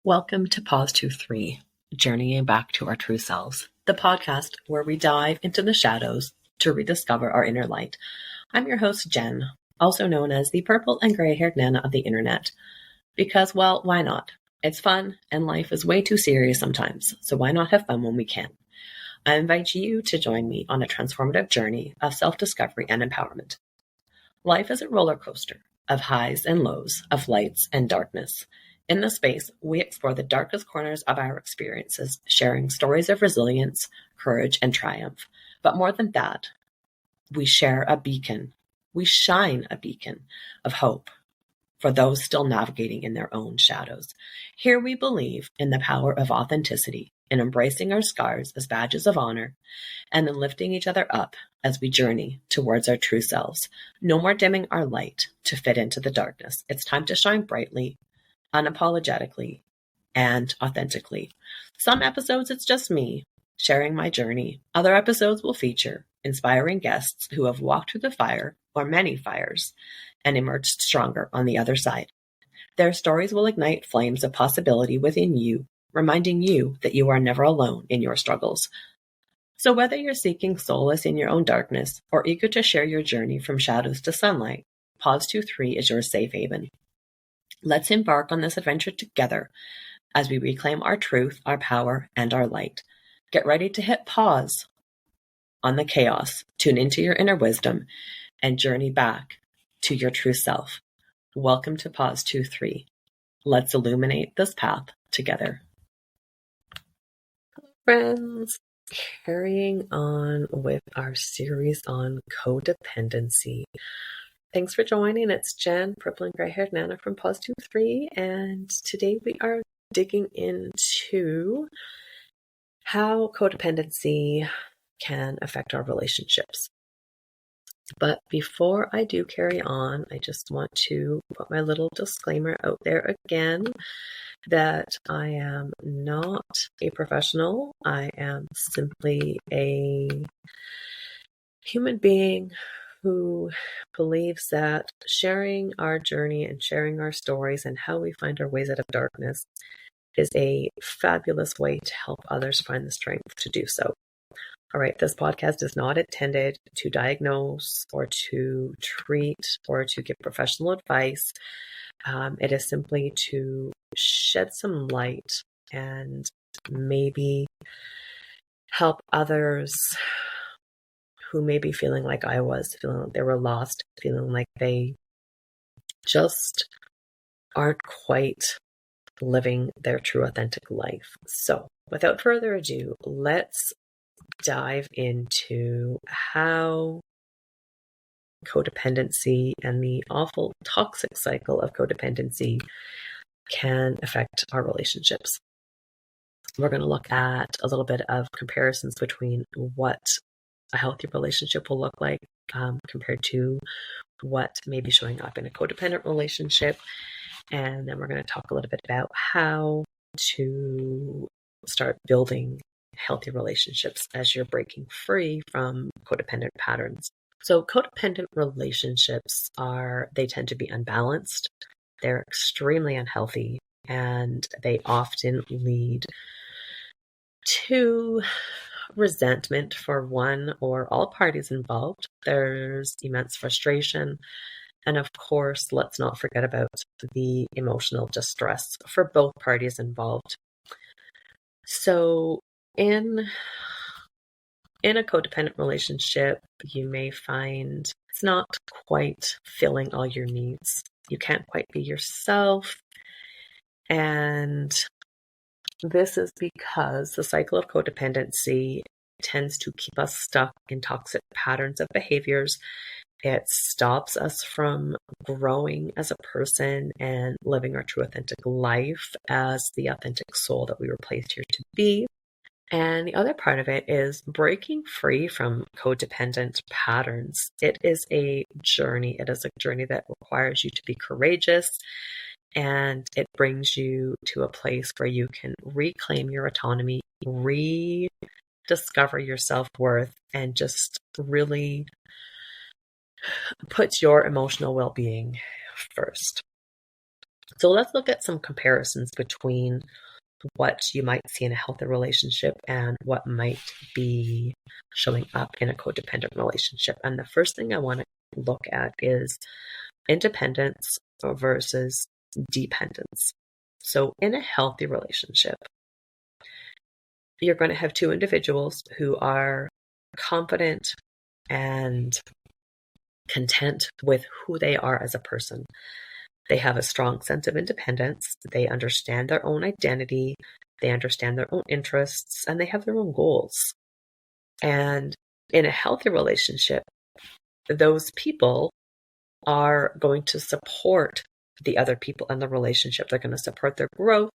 Welcome to Pause 2-3, Journeying Back to Our True Selves, the podcast where we dive into the shadows to rediscover our inner light. I'm your host, Jen, also known as the purple and gray-haired Nana of the internet. Because, well, why not? It's fun, and life is way too serious sometimes, so why not have fun when we can? I invite you to join me on a transformative journey of self-discovery and empowerment. Life is a roller coaster of highs and lows, of lights and darkness. In this space, we explore the darkest corners of our experiences, sharing stories of resilience, courage, and triumph. But more than that, we share a beacon. We shine a beacon of hope for those still navigating in their own shadows. Here we believe in the power of authenticity, in embracing our scars as badges of honor, and in lifting each other up as we journey towards our true selves. No more dimming our light to fit into the darkness. It's time to shine brightly, unapologetically, and authentically. Some episodes, it's just me sharing my journey. Other episodes will feature inspiring guests who have walked through the fire, or many fires, and emerged stronger on the other side. Their stories will ignite flames of possibility within you, reminding you that you are never alone in your struggles. So whether you're seeking solace in your own darkness or eager to share your journey from shadows to sunlight, Pause 2-3 is your safe haven. Let's embark on this adventure together as we reclaim our truth, our power, and our light. Get ready to hit pause on the chaos, tune into your inner wisdom, and journey back to your true self. Welcome to Pause 2-3. Let's illuminate this path together. Hello, friends. Carrying on with our series on codependency. Thanks for joining. It's Jen, purple and gray-haired Nana from Pause 2-3, and today we are digging into how codependency can affect our relationships. But before I do carry on, I just want to put my little disclaimer out there again that I am not a professional. I am simply a human being who believes that sharing our journey and sharing our stories and how we find our ways out of darkness is a fabulous way to help others find the strength to do so. All right, this podcast is not intended to diagnose or to treat or to give professional advice. It is simply to shed some light and maybe help others who may be feeling like I was, feeling like they were lost, feeling like they just aren't quite living their true authentic life. So without further ado, let's dive into how codependency and the awful toxic cycle of codependency can affect our relationships. We're going to look at a little bit of comparisons between what a healthy relationship will look like compared to what may be showing up in a codependent relationship. And then we're going to talk a little bit about how to start building healthy relationships as you're breaking free from codependent patterns. So codependent relationships they tend to be unbalanced. They're extremely unhealthy, and they often lead to resentment for one or all parties involved. There's immense frustration. And of course, let's not forget about the emotional distress for both parties involved. So in a codependent relationship, you may find it's not quite filling all your needs. You can't quite be yourself. And this is because the cycle of codependency tends to keep us stuck in toxic patterns of behaviors. It stops us from growing as a person and living our true authentic life as the authentic soul that we were placed here to be. And the other part of it is breaking free from codependent patterns. It is a journey. It is a journey that requires you to be courageous, and it brings you to a place where you can reclaim your autonomy, rediscover your self-worth, and just really put your emotional well-being first. So let's look at some comparisons between what you might see in a healthy relationship and what might be showing up in a codependent relationship. And the first thing I want to look at is independence versus dependence. So in a healthy relationship, you're going to have two individuals who are confident and content with who they are as a person. They have a strong sense of independence. They understand their own identity. They understand their own interests, and they have their own goals. And in a healthy relationship, those people are going to support the other people in the relationship. They're going to support their growth.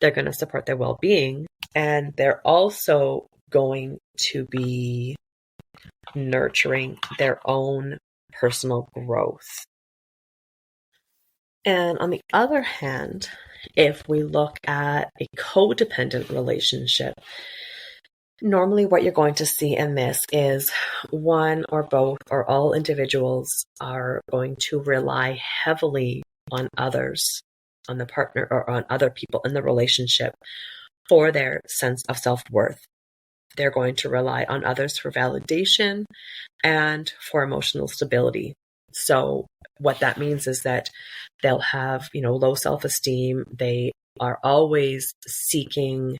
They're going to support their well-being. And they're also going to be nurturing their own personal growth. And on the other hand, if we look at a codependent relationship, normally what you're going to see in this is one or both or all individuals are going to rely heavily on others, on the partner or on other people in the relationship for their sense of self-worth. They're going to rely on others for validation and for emotional stability. So what that means is that they'll have, low self-esteem. They are always seeking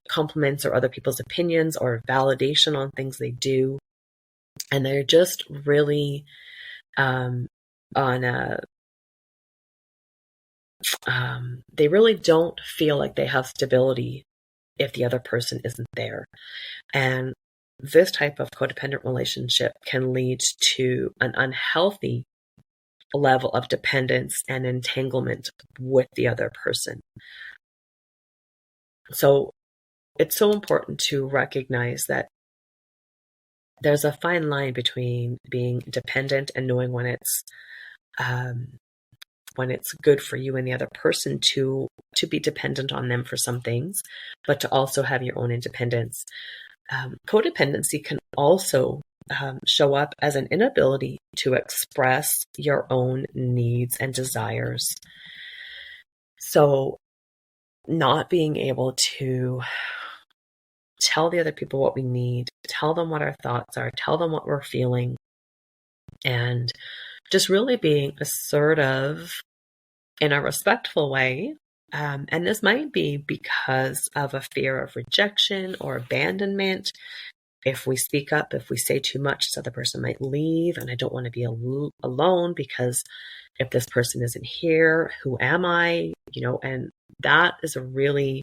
compliments or other people's opinions or validation on things they do. And they're just really they really don't feel like they have stability if the other person isn't there. And this type of codependent relationship can lead to an unhealthy level of dependence and entanglement with the other person. So it's so important to recognize that there's a fine line between being dependent and knowing when it's good for you and the other person to be dependent on them for some things, but to also have your own independence. Codependency can also show up as an inability to express your own needs and desires. So not being able to tell the other people what we need, tell them what our thoughts are, tell them what we're feeling, and just really being assertive in a respectful way. And this might be because of a fear of rejection or abandonment. If we speak up, if we say too much, this other person might leave, and I don't want to be alone because if this person isn't here, who am I? And that is a really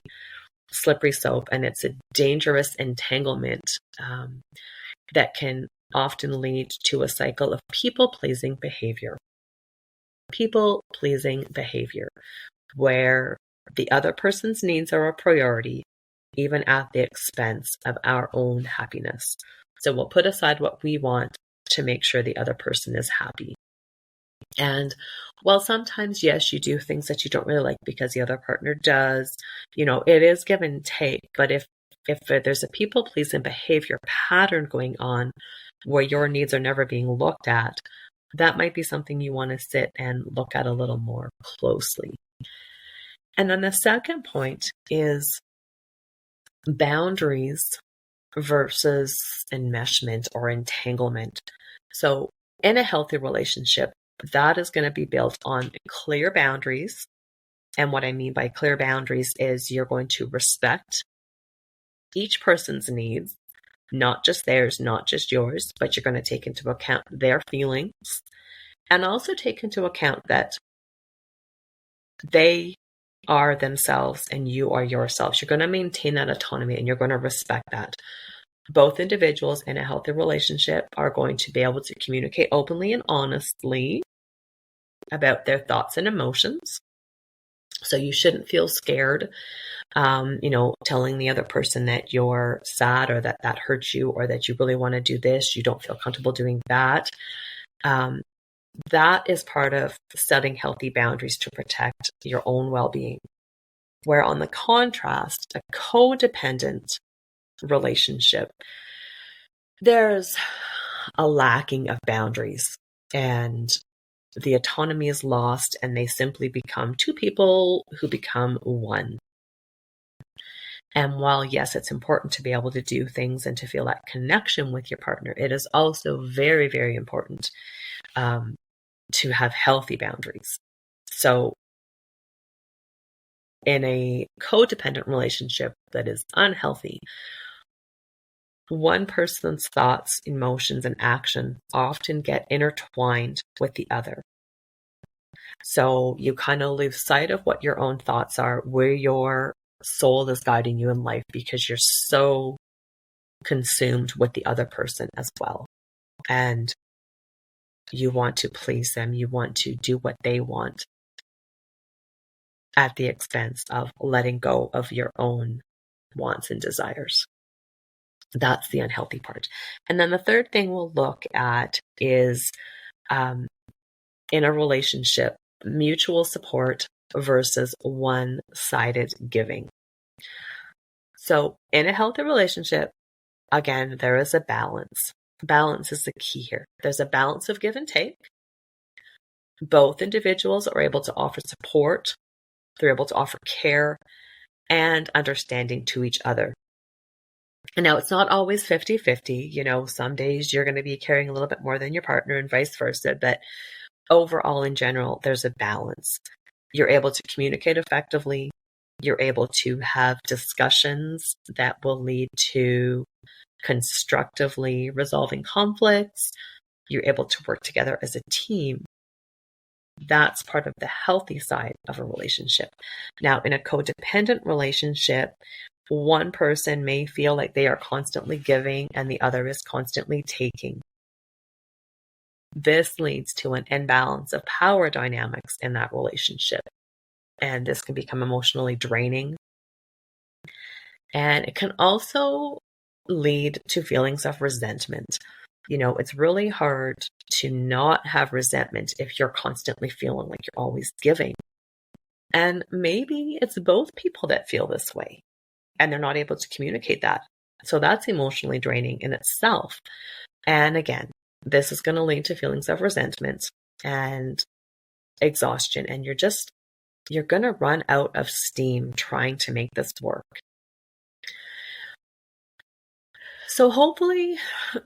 slippery slope, and it's a dangerous entanglement that can often lead to a cycle of people-pleasing behavior. People-pleasing behavior, where the other person's needs are a priority, even at the expense of our own happiness. So we'll put aside what we want to make sure the other person is happy. And while sometimes, yes, you do things that you don't really like because the other partner does, it is give and take. But if there's a people-pleasing behavior pattern going on where your needs are never being looked at, that might be something you want to sit and look at a little more closely. And then the second point is boundaries versus enmeshment or entanglement. So in a healthy relationship, that is going to be built on clear boundaries. And what I mean by clear boundaries is you're going to respect each person's needs, not just theirs, not just yours, but you're going to take into account their feelings and also take into account that they are themselves and you are yourselves. You're going to maintain that autonomy and you're going to respect that. Both individuals in a healthy relationship are going to be able to communicate openly and honestly about their thoughts and emotions. So you shouldn't feel scared, telling the other person that you're sad or that hurts you or that you really want to do this. You don't feel comfortable doing that. That is part of setting healthy boundaries to protect your own well-being. Where on the contrast, a codependent relationship, there's a lacking of boundaries. And the autonomy is lost and they simply become two people who become one. And while, yes, it's important to be able to do things and to feel that connection with your partner, it is also very, very important to have healthy boundaries. So in a codependent relationship that is unhealthy, one person's thoughts, emotions, and action often get intertwined with the other. So you kind of lose sight of what your own thoughts are, where your soul is guiding you in life, because you're so consumed with the other person as well. And you want to please them. You want to do what they want at the expense of letting go of your own wants and desires. That's the unhealthy part. And then the third thing we'll look at is in a relationship, mutual support versus one-sided giving. So in a healthy relationship, again, there is a balance. Balance is the key here. There's a balance of give and take. Both individuals are able to offer support. They're able to offer care and understanding to each other. And now it's not always 50-50. Some days you're going to be caring a little bit more than your partner and vice versa. But overall, in general, there's a balance. You're able to communicate effectively. You're able to have discussions that will lead to constructively resolving conflicts. You're able to work together as a team. That's part of the healthy side of a relationship. Now, in a codependent relationship, one person may feel like they are constantly giving and the other is constantly taking. This leads to an imbalance of power dynamics in that relationship. And this can become emotionally draining. And it can also lead to feelings of resentment. It's really hard to not have resentment if you're constantly feeling like you're always giving. And maybe it's both people that feel this way and they're not able to communicate that. So that's emotionally draining in itself. And again, this is going to lead to feelings of resentment and exhaustion. And you're going to run out of steam trying to make this work. So hopefully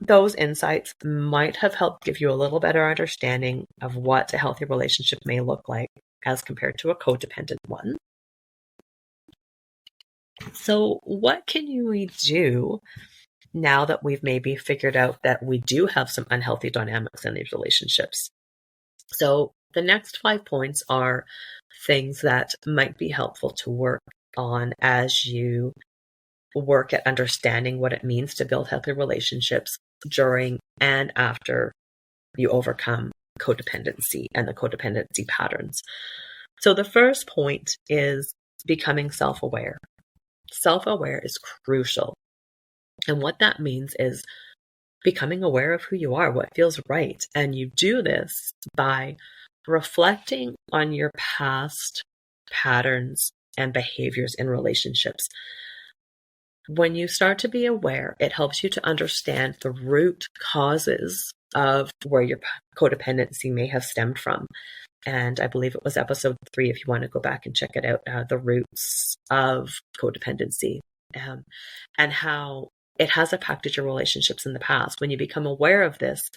those insights might have helped give you a little better understanding of what a healthy relationship may look like as compared to a codependent one. So what can we do now that we've maybe figured out that we do have some unhealthy dynamics in these relationships? So the next 5 points are things that might be helpful to work on as you work at understanding what it means to build healthy relationships during and after you overcome codependency and the codependency patterns. So the first point is becoming self-aware. Self-aware is crucial. And what that means is becoming aware of who you are, what feels right. And you do this by reflecting on your past patterns and behaviors in relationships. When you start to be aware, it helps you to understand the root causes of where your codependency may have stemmed from. And I believe it was episode 3, if you want to go back and check it out, the roots of codependency, and how it has impacted your relationships in the past. When you become aware of this,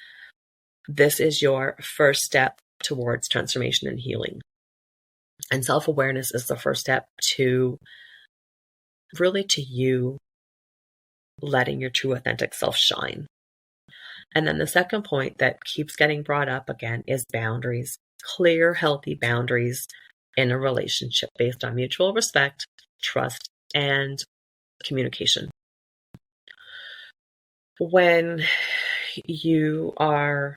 this is your first step towards transformation and healing. And self-awareness is the first step to you letting your true authentic self shine. And then the second point that keeps getting brought up again is boundaries. Clear, healthy boundaries in a relationship based on mutual respect, trust, and communication. When you are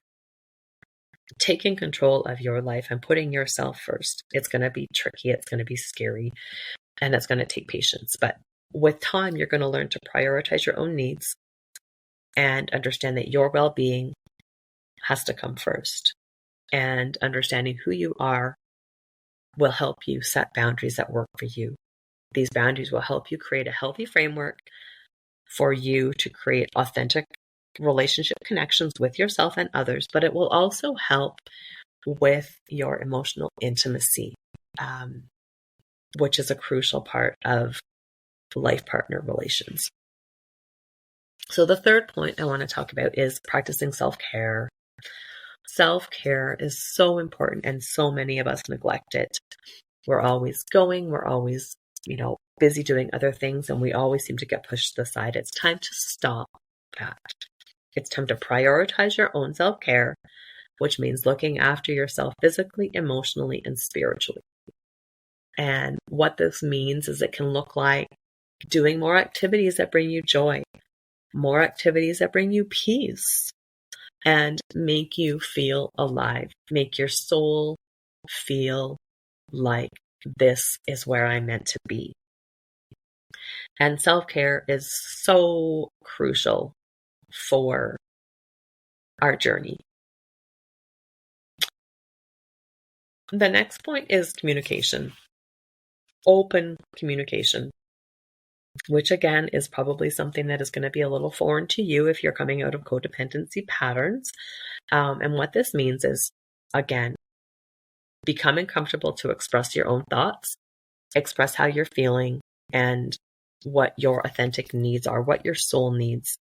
taking control of your life and putting yourself first, it's going to be tricky, it's going to be scary, and it's going to take patience. But with time, you're going to learn to prioritize your own needs and understand that your well-being has to come first. And understanding who you are will help you set boundaries that work for you. These boundaries will help you create a healthy framework for you to create authentic relationship connections with yourself and others, but it will also help with your emotional intimacy, which is a crucial part of life partner relations. So the third point I want to talk about is practicing self-care. Self-care is so important, and so many of us neglect it. We're always busy doing other things, and we always seem to get pushed to the side. It's time to stop that. It's time to prioritize your own self-care, which means looking after yourself physically, emotionally, and spiritually. And what this means is it can look like doing more activities that bring you joy, more activities that bring you peace, and make you feel alive, make your soul feel like this is where I'm meant to be. And self-care is so crucial for our journey. The next point is communication. Open communication, which again is probably something that is going to be a little foreign to you if you're coming out of codependency patterns. And what this means is, again, becoming comfortable to express your own thoughts, express how you're feeling, and what your authentic needs are, what your soul needs.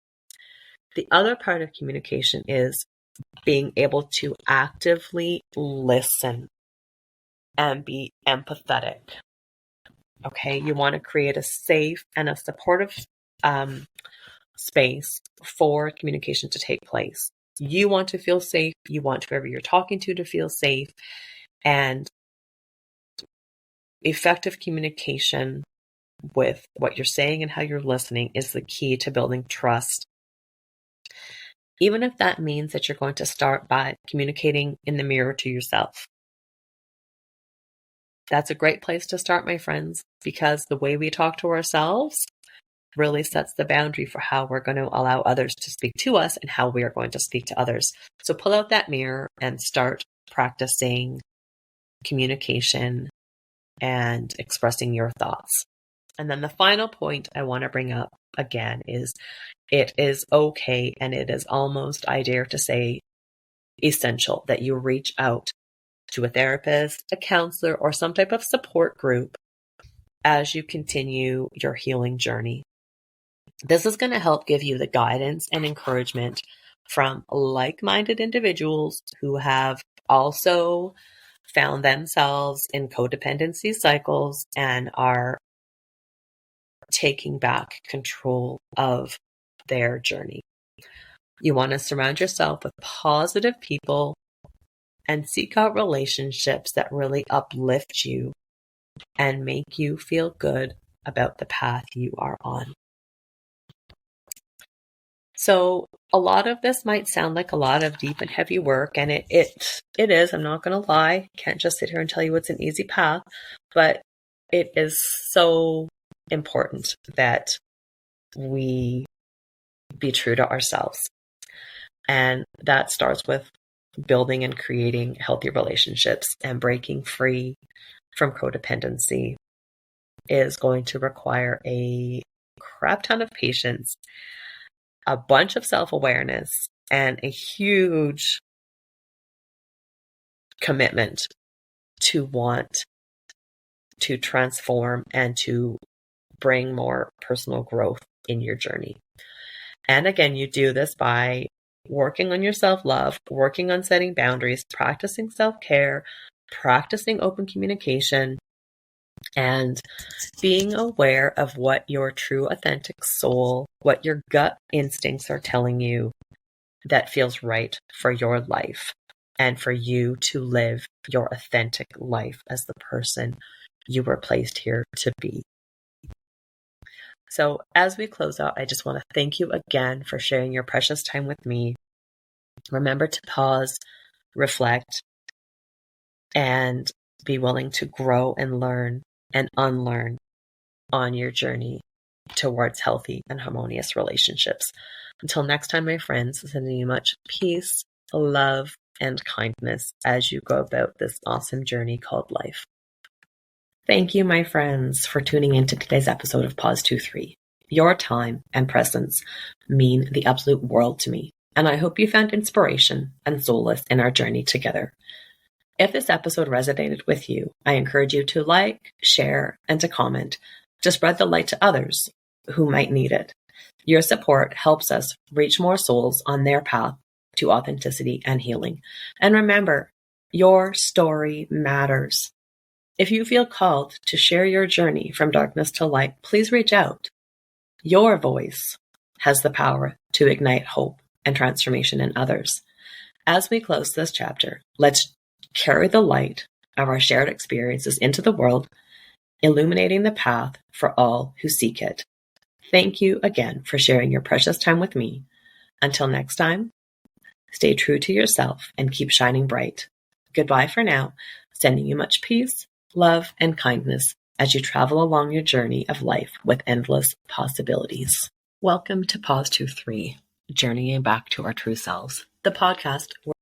The other part of communication is being able to actively listen and be empathetic. Okay, you want to create a safe and a supportive space for communication to take place. You want to feel safe. You want whoever you're talking to feel safe. And effective communication with what you're saying and how you're listening is the key to building trust. Even if that means that you're going to start by communicating in the mirror to yourself. That's a great place to start, my friends, because the way we talk to ourselves really sets the boundary for how we're going to allow others to speak to us and how we are going to speak to others. So pull out that mirror and start practicing communication and expressing your thoughts. And then the final point I want to bring up again is it is okay, and it is almost, I dare to say, essential that you reach out to a therapist, a counselor, or some type of support group as you continue your healing journey. This is going to help give you the guidance and encouragement from like-minded individuals who have also found themselves in codependency cycles and are taking back control of their journey. You want to surround yourself with positive people and seek out relationships that really uplift you and make you feel good about the path you are on. So a lot of this might sound like a lot of deep and heavy work, and it is, I'm not going to lie. Can't just sit here and tell you it's an easy path, but it is so important that we be true to ourselves. And that starts with building and creating healthy relationships, and breaking free from codependency is going to require a crap ton of patience, a bunch of self-awareness, and a huge commitment to want to transform and to bring more personal growth in your journey. And again, you do this by working on your self-love, working on setting boundaries, practicing self-care, practicing open communication, and being aware of what your true authentic soul, what your gut instincts are telling you that feels right for your life, and for you to live your authentic life as the person you were placed here to be. So as we close out, I just want to thank you again for sharing your precious time with me. Remember to pause, reflect, and be willing to grow and learn and unlearn on your journey towards healthy and harmonious relationships. Until next time, my friends, sending you much peace, love, and kindness as you go about this awesome journey called life. Thank you, my friends, for tuning into today's episode of Pause 2-3. Your time and presence mean the absolute world to me, and I hope you found inspiration and solace in our journey together. If this episode resonated with you, I encourage you to like, share, and to comment to spread the light to others who might need it. Your support helps us reach more souls on their path to authenticity and healing. And remember, your story matters. If you feel called to share your journey from darkness to light, please reach out. Your voice has the power to ignite hope and transformation in others. As we close this chapter, let's carry the light of our shared experiences into the world, illuminating the path for all who seek it. Thank you again for sharing your precious time with me. Until next time, stay true to yourself and keep shining bright. Goodbye for now, sending you much peace, love, and kindness as you travel along your journey of life with endless possibilities. Welcome to Pause 2-3, Journeying Back to Our True Selves, the podcast where